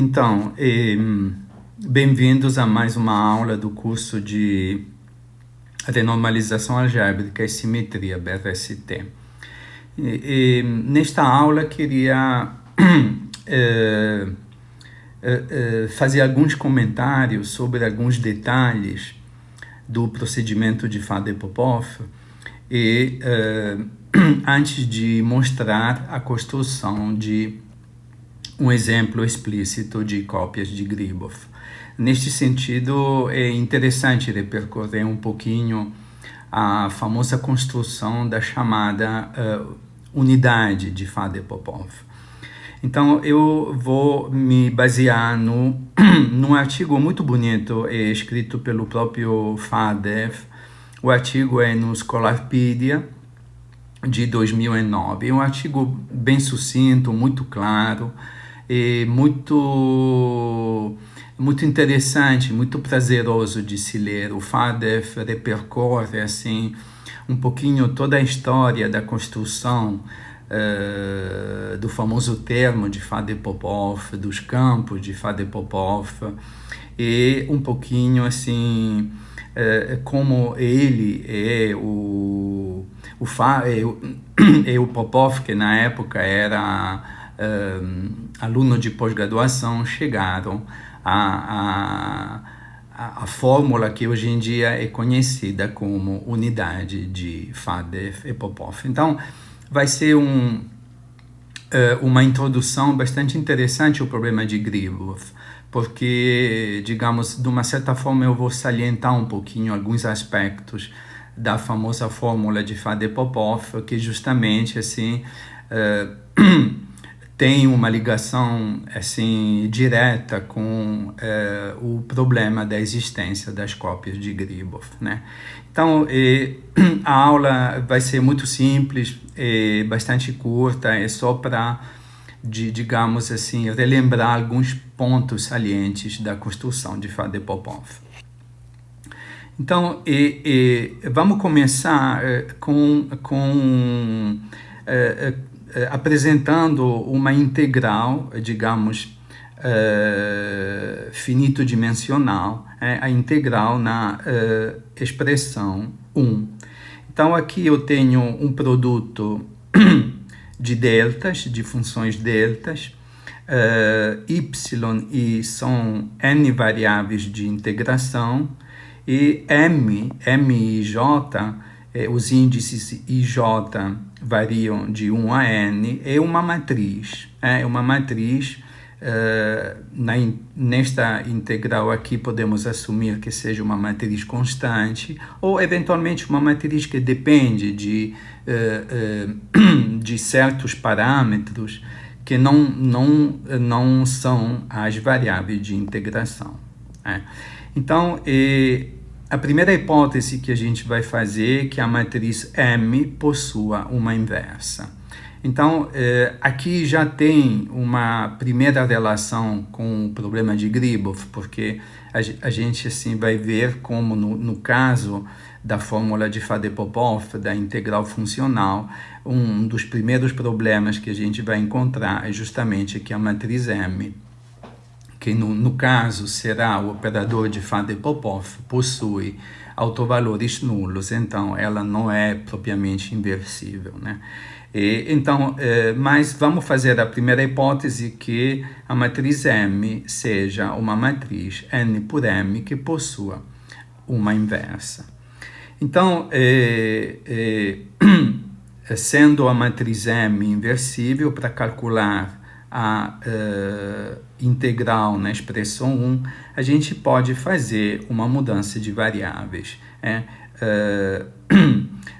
Então, bem-vindos a mais uma aula do curso de Renormalização Algébrica e Simetria, BRST. Nesta aula, queria fazer alguns comentários sobre alguns detalhes do procedimento de Faddeev-Popov e antes de mostrar a construção de um exemplo explícito de cópias de Gribov. Neste sentido, é interessante repercorrer um pouquinho a famosa construção da chamada unidade de Faddeev-Popov. Então, eu vou me basear num artigo muito bonito, escrito pelo próprio Faddeev. O artigo é no Scholarpedia, de 2009. É um artigo bem sucinto, muito claro, e muito interessante, muito prazeroso de se ler. O Faddeev repercorre assim um pouquinho toda a história da construção do famoso termo de Faddeev-Popov, dos campos de Faddeev-Popov, e um pouquinho assim como ele é o Popov, que na época era aluno de pós-graduação, chegaram a fórmula que hoje em dia é conhecida como unidade de Faddeev e Popov. Então, vai ser uma introdução bastante interessante ao problema de Gribov, porque, digamos, de uma certa forma eu vou salientar um pouquinho alguns aspectos da famosa fórmula de Faddeev-Popov, que justamente assim tem uma ligação assim direta com o problema da existência das cópias de Gribov, né? Então, a aula vai ser muito simples, bastante curta, é só para, digamos assim, relembrar alguns pontos salientes da construção de Faddeev-Popov. Então, vamos começar apresentando uma integral, digamos, finito-dimensional, a integral na expressão 1. Então, aqui eu tenho um produto de deltas, de funções deltas, y e são n variáveis de integração, e m e j, os índices i, j variam de 1 a n, é uma matriz. Nesta integral aqui podemos assumir que seja uma matriz constante, ou eventualmente uma matriz que depende de certos parâmetros que não são as variáveis de integração. Então, a primeira hipótese que a gente vai fazer é que a matriz M possua uma inversa. Então, aqui já tem uma primeira relação com o problema de Gribov, porque a gente assim vai ver como no caso da fórmula de Faddeev-Popov, da integral funcional, um dos primeiros problemas que a gente vai encontrar é justamente que a matriz M, que no caso será o operador de Faddeev-Popov, possui autovalores nulos, então ela não é propriamente inversível, né? Mas vamos fazer a primeira hipótese, que a matriz M seja uma matriz n por m que possua uma inversa. Então, sendo a matriz M inversível, para calcular a integral na expressão 1, a gente pode fazer uma mudança de variáveis.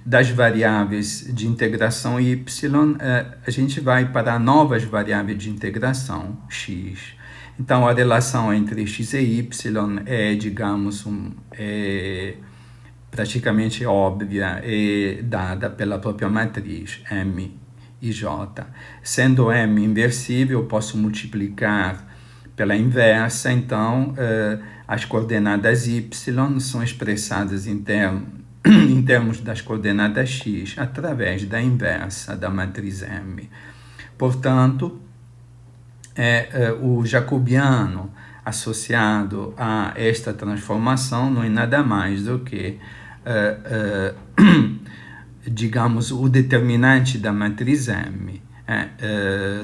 Das variáveis de integração y, a gente vai para novas variáveis de integração x. Então, a relação entre x e y é, digamos, praticamente óbvia, e dada pela própria matriz M e J. Sendo M inversível, eu posso multiplicar pela inversa, então as coordenadas y são expressadas em termos das coordenadas x através da inversa da matriz M. Portanto, o jacobiano associado a esta transformação não é nada mais do que, digamos, o determinante da matriz M,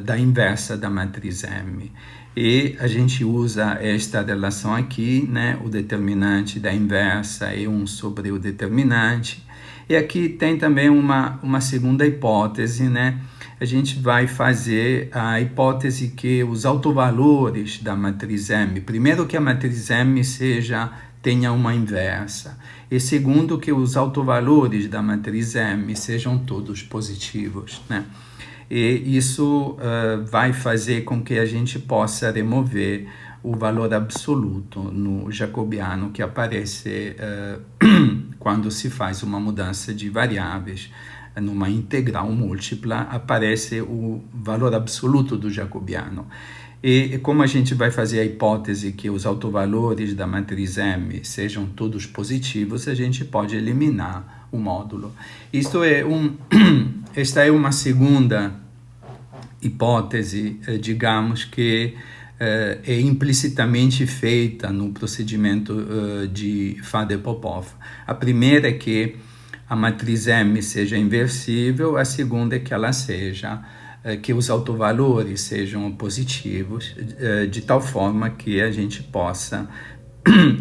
da inversa da matriz M. E a gente usa esta relação aqui, né? O determinante da inversa é 1 sobre o determinante. E aqui tem também uma segunda hipótese, né? A gente vai fazer a hipótese que os autovalores da matriz M, primeiro que a matriz M tenha uma inversa, e segundo que os autovalores da matriz M sejam todos positivos, né? E isso vai fazer com que a gente possa remover o valor absoluto no jacobiano que aparece quando se faz uma mudança de variáveis. Numa integral múltipla aparece o valor absoluto do jacobiano. E como a gente vai fazer a hipótese que os autovalores da matriz M sejam todos positivos, a gente pode eliminar o módulo. Esta é uma segunda hipótese, digamos, que é implicitamente feita no procedimento de Faddeev-Popov. A primeira é que a matriz M seja inversível, a segunda é que ela que os autovalores sejam positivos, de tal forma que a gente possa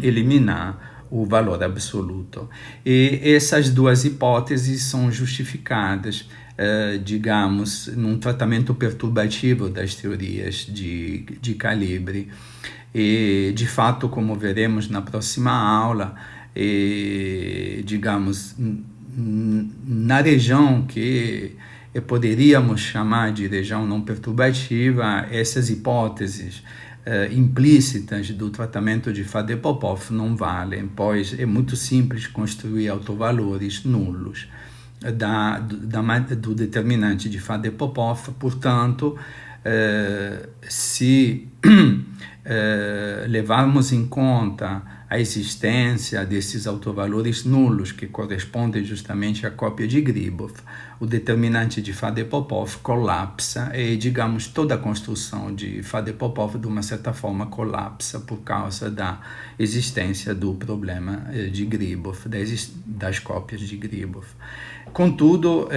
eliminar o valor absoluto. E essas duas hipóteses são justificadas, digamos, num tratamento perturbativo das teorias de calibre. E, de fato, como veremos na próxima aula, digamos, na região que poderíamos chamar de região não perturbativa, essas hipóteses implícitas do tratamento de Faddeev-Popov não valem, pois é muito simples construir autovalores nulos do determinante de Faddeev-Popov. Portanto, se levarmos em conta a existência desses autovalores nulos que correspondem justamente à cópia de Gribov, o determinante de Faddeev-Popov colapsa e, digamos, toda a construção de Faddeev-Popov de uma certa forma colapsa por causa da existência do problema de Gribov, das cópias de Gribov. Contudo,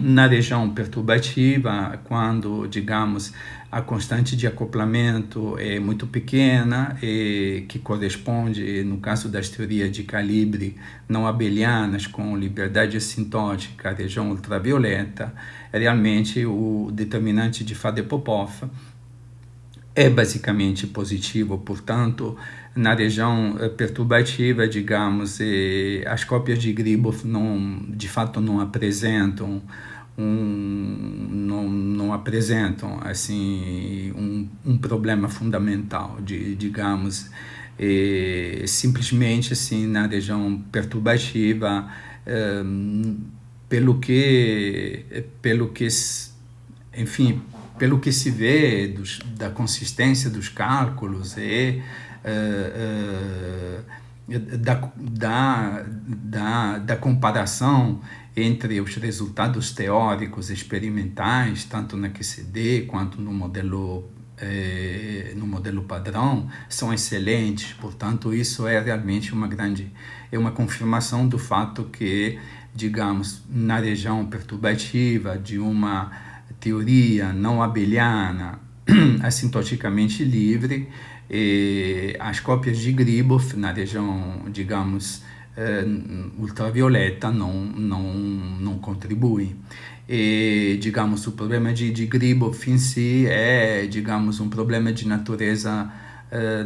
na região perturbativa, quando, digamos, a constante de acoplamento é muito pequena, que corresponde, no caso das teorias de calibre não abelianas, com liberdade assintótica, à região ultravioleta, realmente o determinante de Faddeev-Popov é basicamente positivo. Portanto, na região perturbativa, digamos, as cópias de Gribov de fato não apresentam assim um problema fundamental, digamos, simplesmente assim na região perturbativa, pelo que se vê da consistência dos cálculos e da comparação entre os resultados teóricos experimentais, tanto na QCD quanto no modelo padrão, são excelentes. Portanto, isso é realmente uma confirmação do fato que, digamos, na região perturbativa de uma teoria não abeliana assintoticamente livre, as cópias de Gribov na região, digamos, ultravioleta não contribuem. E, digamos, o problema de Gribov em si é, digamos, um problema de natureza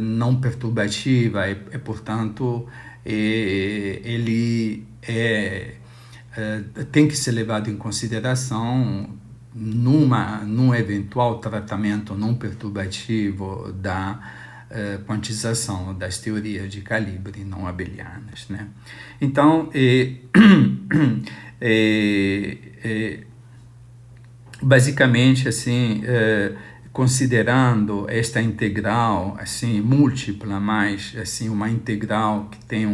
não perturbativa, portanto, ele tem que ser levado em consideração num eventual tratamento não perturbativo da quantização das teorias de calibre não abelianas, né? Então, basicamente, assim, considerando esta integral assim múltipla, mas assim uma integral que tem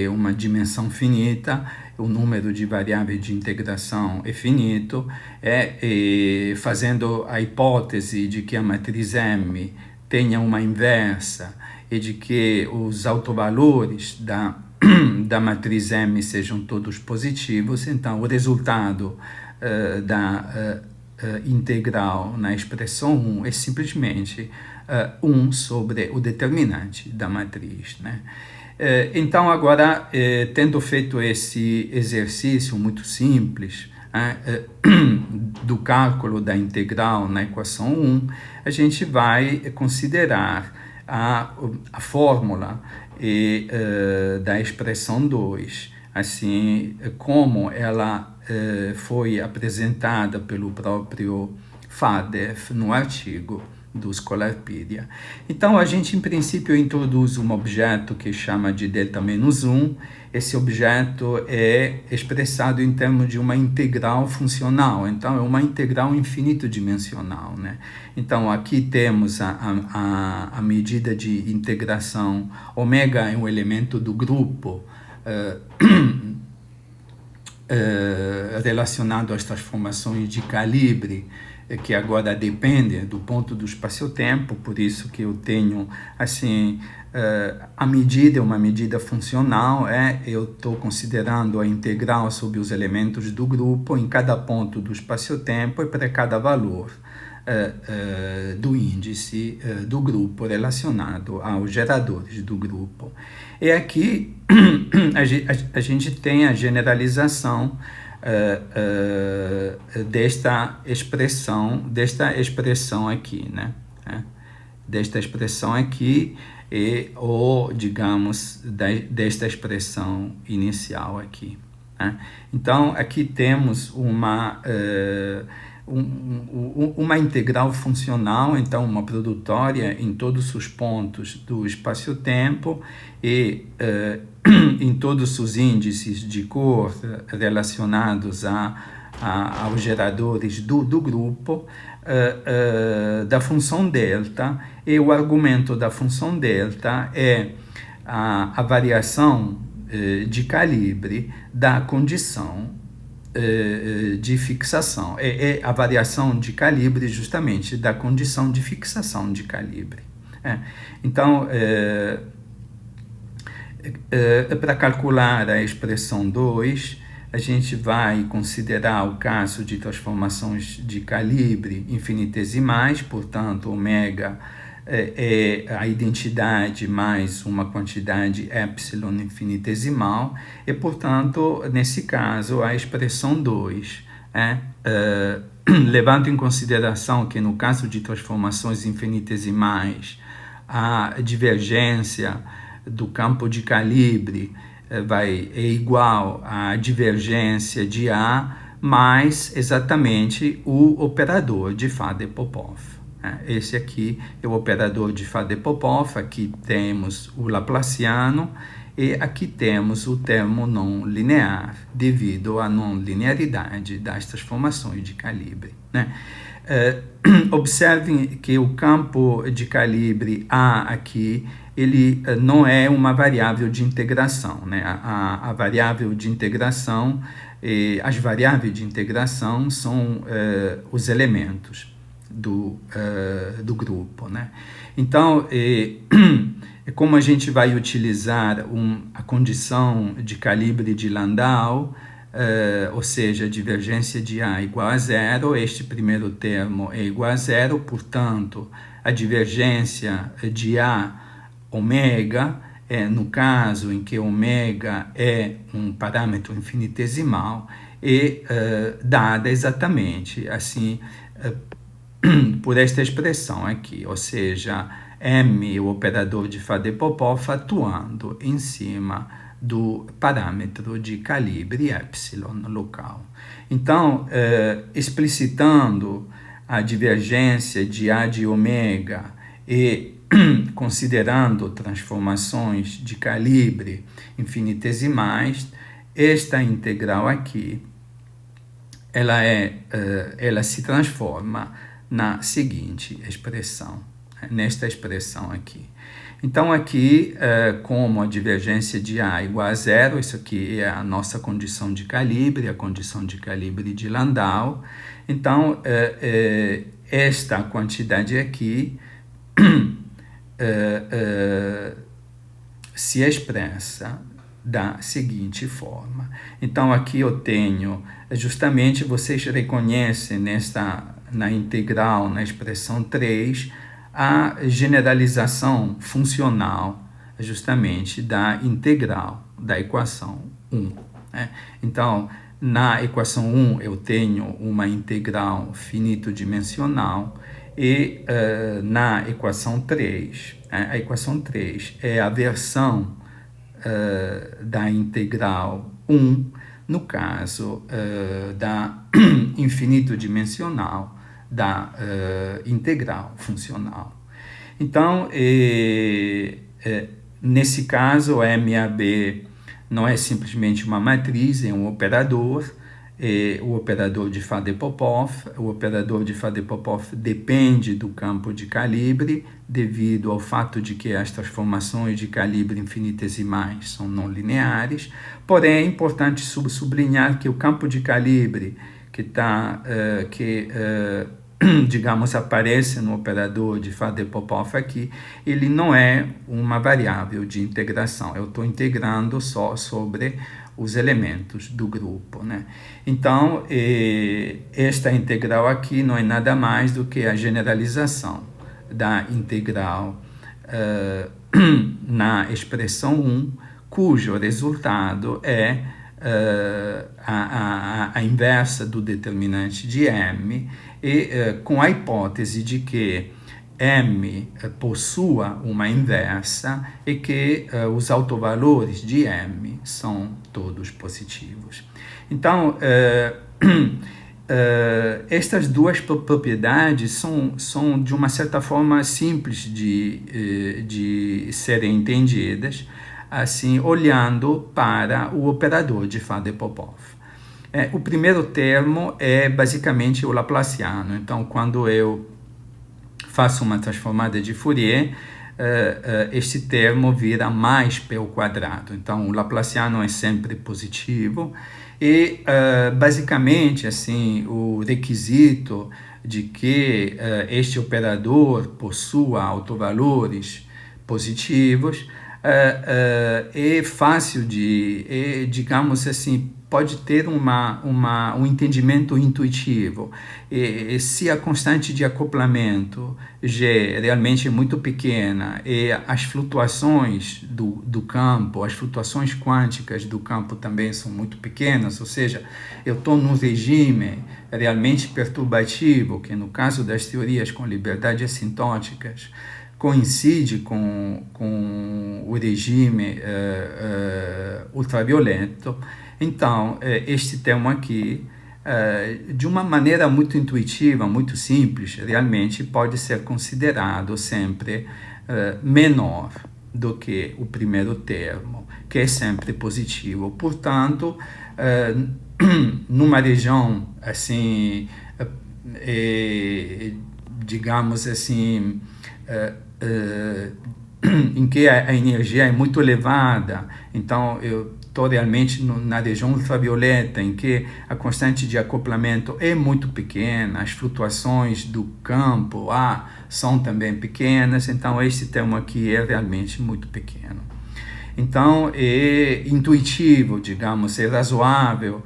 uma dimensão finita, o número de variáveis de integração é finito, e fazendo a hipótese de que a matriz M tenha uma inversa e de que os autovalores da matriz M sejam todos positivos, então o resultado da integral na expressão 1 é simplesmente 1 sobre o determinante da matriz, né? Então, agora, tendo feito esse exercício muito simples do cálculo da integral na equação 1, a gente vai considerar a fórmula da expressão 2, assim como ela foi apresentada pelo próprio Faddeev no artigo do Scholarpedia. Então, a gente, em princípio, introduz um objeto que chama de delta-1. Esse objeto é expressado em termos de uma integral funcional, então é uma integral infinito-dimensional, né? Então, aqui temos a medida de integração. Ômega é um elemento do grupo relacionado às transformações de calibre, que agora dependem do ponto do espaço-tempo, por isso que eu tenho, assim, a medida é uma medida funcional, eu estou considerando a integral sobre os elementos do grupo em cada ponto do espaço-tempo e para cada valor do índice do grupo relacionado aos geradores do grupo. E aqui a gente tem a generalização desta expressão aqui, né? Desta expressão aqui ou, digamos, desta expressão inicial aqui, né? Então, aqui temos uma integral funcional, então uma produtória em todos os pontos do espaço-tempo e em todos os índices de cor relacionados aos geradores do grupo da função delta, e o argumento da função delta é a variação de calibre da condição de fixação, é a variação de calibre justamente da condição de fixação de calibre. Então, para calcular a expressão 2, a gente vai considerar o caso de transformações de calibre infinitesimais, portanto, ômega é a identidade mais uma quantidade epsilon infinitesimal, e, portanto, nesse caso, a expressão 2 levando em consideração que, no caso de transformações infinitesimais, a divergência do campo de calibre é igual à divergência de A mais exatamente o operador de Faddeev-Popov. Esse aqui é o operador de Faddeev-Popov, aqui temos o Laplaciano e aqui temos o termo não linear, devido à não linearidade das transformações de calibre, né? Observem que o campo de calibre A aqui, ele não é uma variável de integração, né? A variável de integração, as variáveis de integração são os elementos do grupo, né? Então, como a gente vai utilizar a condição de calibre de Landau, ou seja, a divergência de A igual a zero, este primeiro termo é igual a zero, portanto, a divergência de A ômega, no caso em que ômega é um parâmetro infinitesimal, é dada exatamente assim por esta expressão aqui, ou seja, M, o operador de Faddeev-Popov, atuando em cima do parâmetro de calibre epsilon local. Então, explicitando a divergência de A de ômega e considerando transformações de calibre infinitesimais, esta integral aqui, ela se transforma na seguinte expressão. nesta expressão aqui. Então aqui, como a divergência de A igual a zero, isso aqui é a nossa condição de calibre, a condição de calibre de Landau. Então, esta quantidade aqui se expressa da seguinte forma. Então aqui eu tenho, justamente vocês reconhecem na integral, na expressão 3, a generalização funcional justamente da integral da equação 1. Né? Então, na equação 1 eu tenho uma integral finito-dimensional e na equação 3, a equação 3 é a versão da integral 1, no caso da infinito-dimensional da integral funcional. Então, nesse caso, MAB não é simplesmente uma matriz, é um operador, o operador de Faddeev-Popov. O operador de Faddeev-Popov depende do campo de calibre, devido ao fato de que as transformações de calibre infinitesimais são não lineares. Porém, é importante sublinhar que o campo de calibre digamos, aparece no operador de Faddeev-Popov aqui, ele não é uma variável de integração. Eu estou integrando só sobre os elementos do grupo, né? Então, esta integral aqui não é nada mais do que a generalização da integral na expressão 1, cujo resultado é a inversa do determinante de M, e com a hipótese de que M possua uma inversa e que os autovalores de M são todos positivos. Então, estas duas propriedades são de uma certa forma simples de serem entendidas, assim, olhando para o operador de Faddeev-Popov. O primeiro termo é basicamente o laplaciano. Então, quando eu faço uma transformada de Fourier, este termo vira mais p ao quadrado. Então, o laplaciano é sempre positivo e, basicamente, assim, o requisito de que este operador possua autovalores positivos é fácil digamos assim, pode ter um entendimento intuitivo. E se a constante de acoplamento G realmente é muito pequena e as flutuações do campo, as flutuações quânticas do campo também são muito pequenas, ou seja, eu estou num regime realmente perturbativo, que no caso das teorias com liberdade assintóticas, coincide com o regime ultraviolento. Então, este termo aqui, de uma maneira muito intuitiva, muito simples, realmente pode ser considerado sempre menor do que o primeiro termo, que é sempre positivo. Portanto, numa região assim, digamos assim, em que a energia é muito elevada, então eu estou realmente na região ultravioleta, em que a constante de acoplamento é muito pequena, as flutuações do campo A são também pequenas, então esse termo aqui é realmente muito pequeno. Então é intuitivo, digamos, é razoável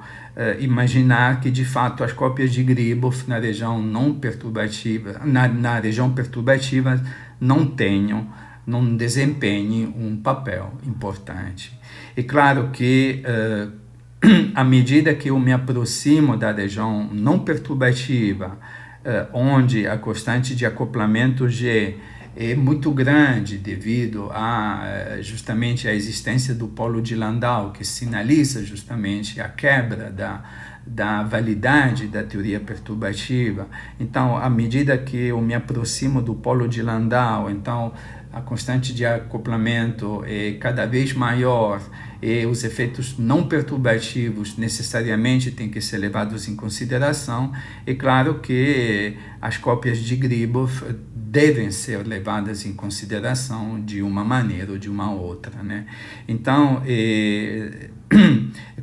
imaginar que de fato as cópias de Gribov na região não perturbativa, na região perturbativa não desempenhem um papel importante. É claro que à medida que eu me aproximo da região não perturbativa, onde a constante de acoplamento G é muito grande devido justamente à existência do polo de Landau, que sinaliza justamente a quebra da validade da teoria perturbativa. Então, à medida que eu me aproximo do polo de Landau, então a constante de acoplamento é cada vez maior e os efeitos não perturbativos necessariamente têm que ser levados em consideração. É claro que as cópias de Gribov devem ser levadas em consideração de uma maneira ou de uma outra, né? Então,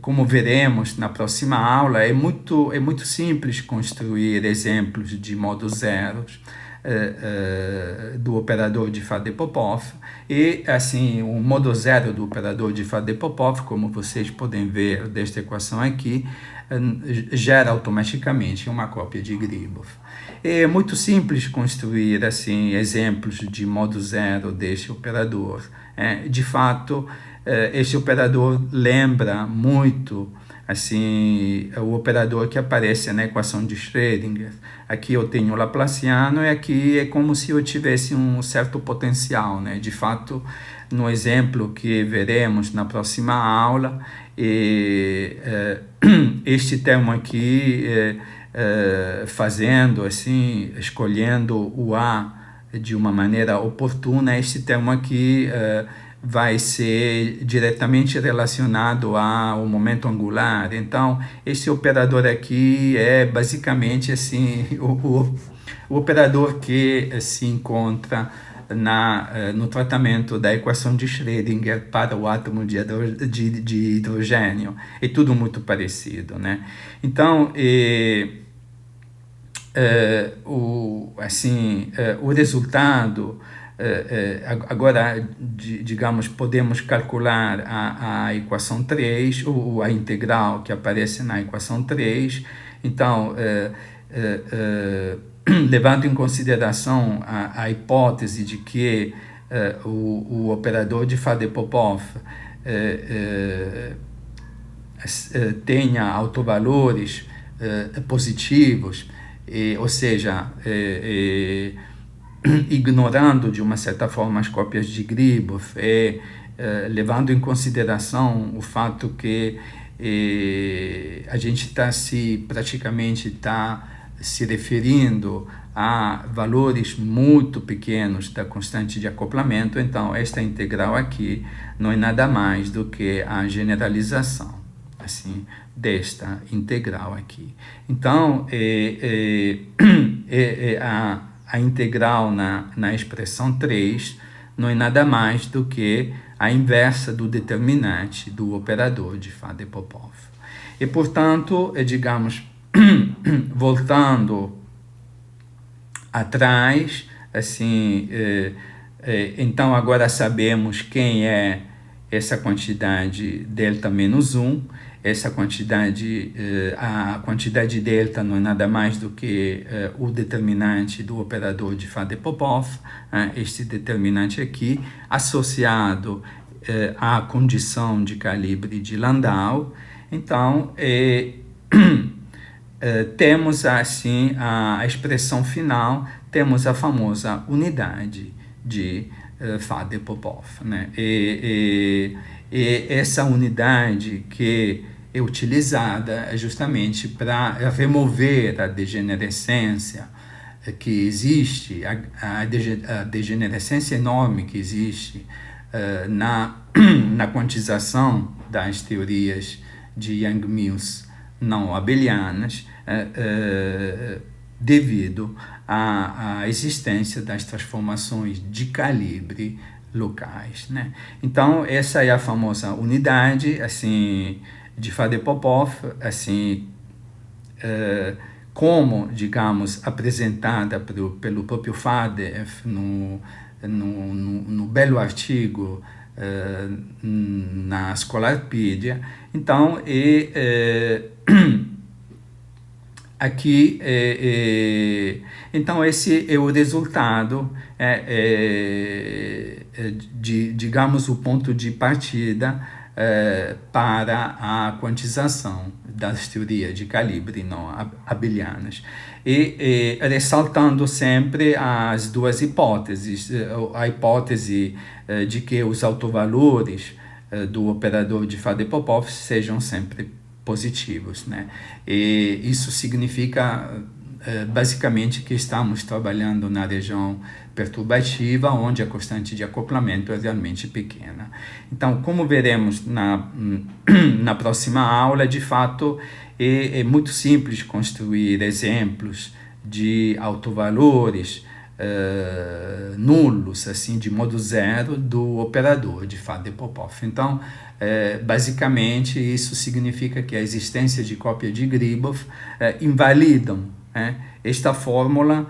como veremos na próxima aula, é muito simples construir exemplos de modos zeros do operador de Faddeev-Popov, e assim o modo zero do operador de Faddeev-Popov, como vocês podem ver desta equação aqui, gera automaticamente uma cópia de Gribov. É muito simples construir assim exemplos de modo zero deste operador. De fato, este operador lembra muito assim o operador que aparece na equação de Schrödinger. Aqui eu tenho o Laplaciano e aqui é como se eu tivesse um certo potencial, né? De fato, no exemplo que veremos na próxima aula, este termo aqui, fazendo assim, escolhendo o A de uma maneira oportuna, este termo aqui vai ser diretamente relacionado ao momento angular. Então, esse operador aqui é basicamente assim, o operador que se encontra no tratamento da equação de Schrödinger para o átomo de hidrogênio. É tudo muito parecido, né? Então, o resultado, agora, digamos, podemos calcular a equação 3, ou a integral que aparece na equação 3. Então, levando em consideração a hipótese de que o operador de Faddeev-Popov tenha autovalores positivos, ou seja, ignorando de uma certa forma as cópias de Gribov, levando em consideração o fato que a gente praticamente está se referindo a valores muito pequenos da constante de acoplamento. Então, esta integral aqui não é nada mais do que a generalização assim, desta integral aqui. Então, a integral na expressão 3 não é nada mais do que a inversa do determinante do operador de Faddeev-Popov. E, portanto, digamos, voltando atrás, assim, então agora sabemos quem é essa quantidade delta menos 1. Essa quantidade, a quantidade delta não é nada mais do que o determinante do operador de Faddeev-Popov, este determinante aqui, associado à condição de calibre de Landau. Então, temos assim a expressão final, temos a famosa unidade de Faddeev-Popov, né? E essa unidade que é utilizada justamente para remover a degenerescência que existe, a degenerescência enorme que existe na quantização das teorias de Yang-Mills não abelianas, devido à existência das transformações de calibre locais, né? Então, essa é a famosa unidade assim, de Faddeev-Popov, assim, como, digamos, apresentada pelo próprio Faddeev no belo artigo na Scholarpedia. Então, aqui, então esse é o resultado, digamos, o ponto de partida para a quantização das teorias de calibre não abelianas. E ressaltando sempre as duas hipóteses, a hipótese de que os autovalores do operador de Faddeev-Popov sejam sempre positivos, né? E isso significa basicamente que estamos trabalhando na região perturbativa, onde a constante de acoplamento é realmente pequena. Então, como veremos na próxima aula, de fato, é muito simples construir exemplos de autovalores nulos, assim, de modo zero, do operador de Faddeev-Popov. Então, basicamente, isso significa que a existência de cópia de Gribov invalidam esta fórmula.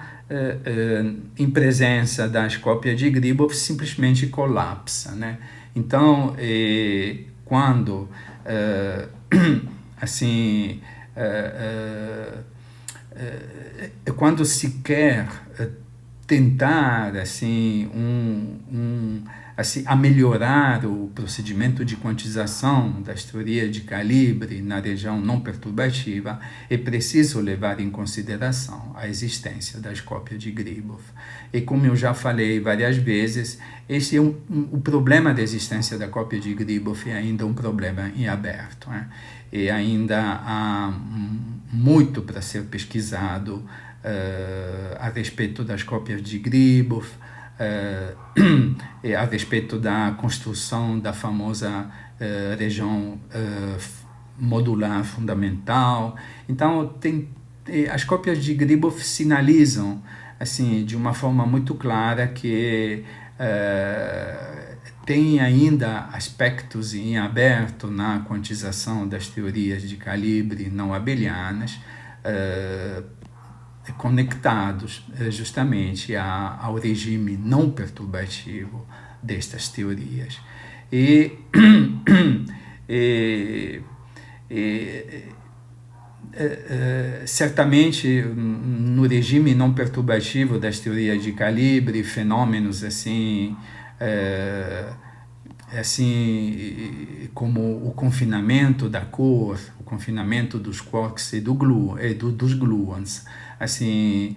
Em presença das cópias de Gribov, simplesmente colapsa, né? Então, quando assim, quando se quer tentar assim assim a melhorar o procedimento de quantização das teorias de calibre na região não perturbativa, é preciso levar em consideração a existência das cópias de Gribov. E como eu já falei várias vezes, esse é o problema da existência da cópia de Gribov é ainda um problema em aberto, né? E ainda há muito para ser pesquisado a respeito das cópias de Gribov, a respeito da construção da famosa região modular fundamental. Então, as cópias de Gribov sinalizam assim, de uma forma muito clara que tem ainda aspectos em aberto na quantização das teorias de calibre não abelianas, conectados justamente ao regime não perturbativo destas teorias. Certamente, no regime não perturbativo das teorias de calibre, fenômenos assim, como o confinamento da cor, o confinamento dos quarks e dos gluons, assim,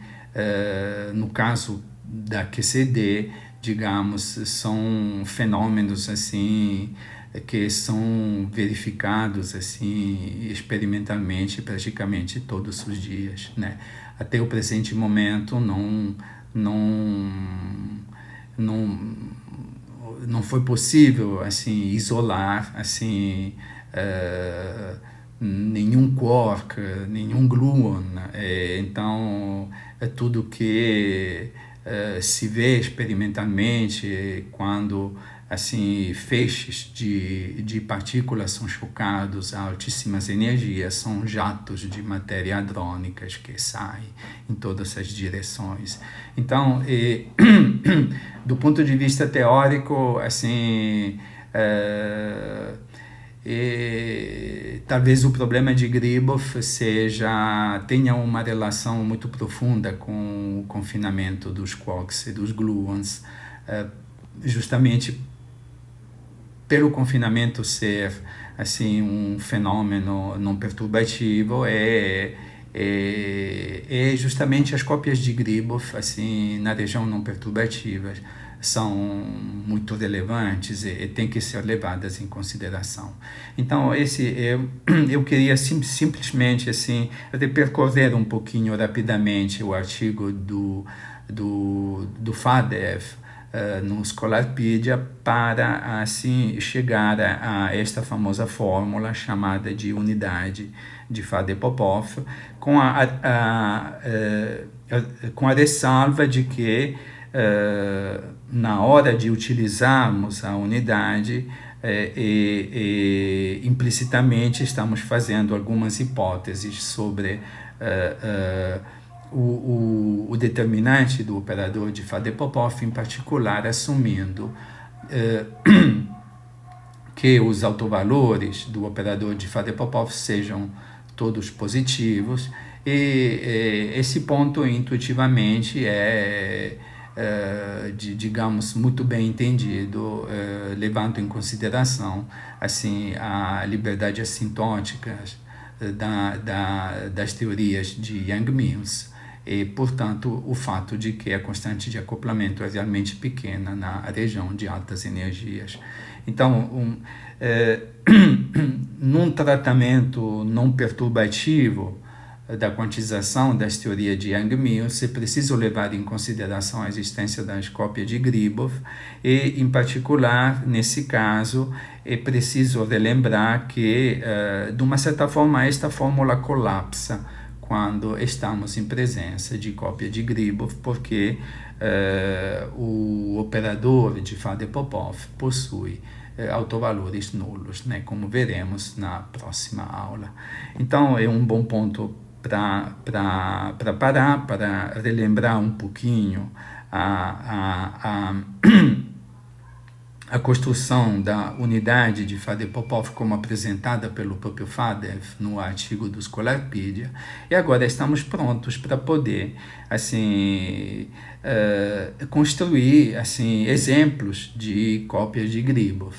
no caso da QCD, digamos, são fenômenos assim que são verificados assim experimentalmente praticamente todos os dias, né? Até o presente momento não foi possível assim isolar assim nenhum quark, nenhum gluon. Então, tudo que se vê experimentalmente quando assim feixes de partículas são chocados a altíssimas energias, são jatos de matéria hadrônicas que saem em todas as direções. Então, do ponto de vista teórico, assim, talvez o problema de Gribov tenha uma relação muito profunda com o confinamento dos quarks e dos gluons, justamente pelo confinamento ser assim um fenômeno não perturbativo, justamente as cópias de Gribov assim na região não perturbativa são muito relevantes e têm que ser levadas em consideração. Então, eu queria simplesmente assim percorrer um pouquinho rapidamente o artigo do Faddeev no Scholarpedia para assim chegar a esta famosa fórmula chamada de unidade de Faddeev-Popov, com a ressalva de que na hora de utilizarmos a unidade, implicitamente estamos fazendo algumas hipóteses sobre o determinante do operador de Faddeev-Popov, em particular assumindo que os autovalores do operador de Faddeev-Popov sejam todos positivos, e esse ponto intuitivamente digamos, muito bem entendido, levando em consideração assim a liberdade assintótica das teorias de Yang-Mills e, portanto, o fato de que a constante de acoplamento é realmente pequena na região de altas energias. Então, num tratamento não perturbativo da quantização das teorias de Yang-Mills, é preciso levar em consideração a existência das cópias de Gribov e, em particular, nesse caso, é preciso relembrar que, de uma certa forma, esta fórmula colapsa quando estamos em presença de cópia de Gribov, porque o operador de Faddeev-Popov possui autovalores nulos, né, como veremos na próxima aula. Então, é um bom ponto para parar, para relembrar um pouquinho a construção da unidade de Faddeev-Popov como apresentada pelo próprio Faddeev no artigo do Scholarpedia, e agora estamos prontos para poder assim, construir assim, exemplos de cópias de Gribov.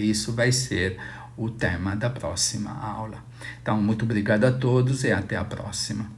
Isso vai ser o tema da próxima aula. Então, muito obrigado a todos e até a próxima.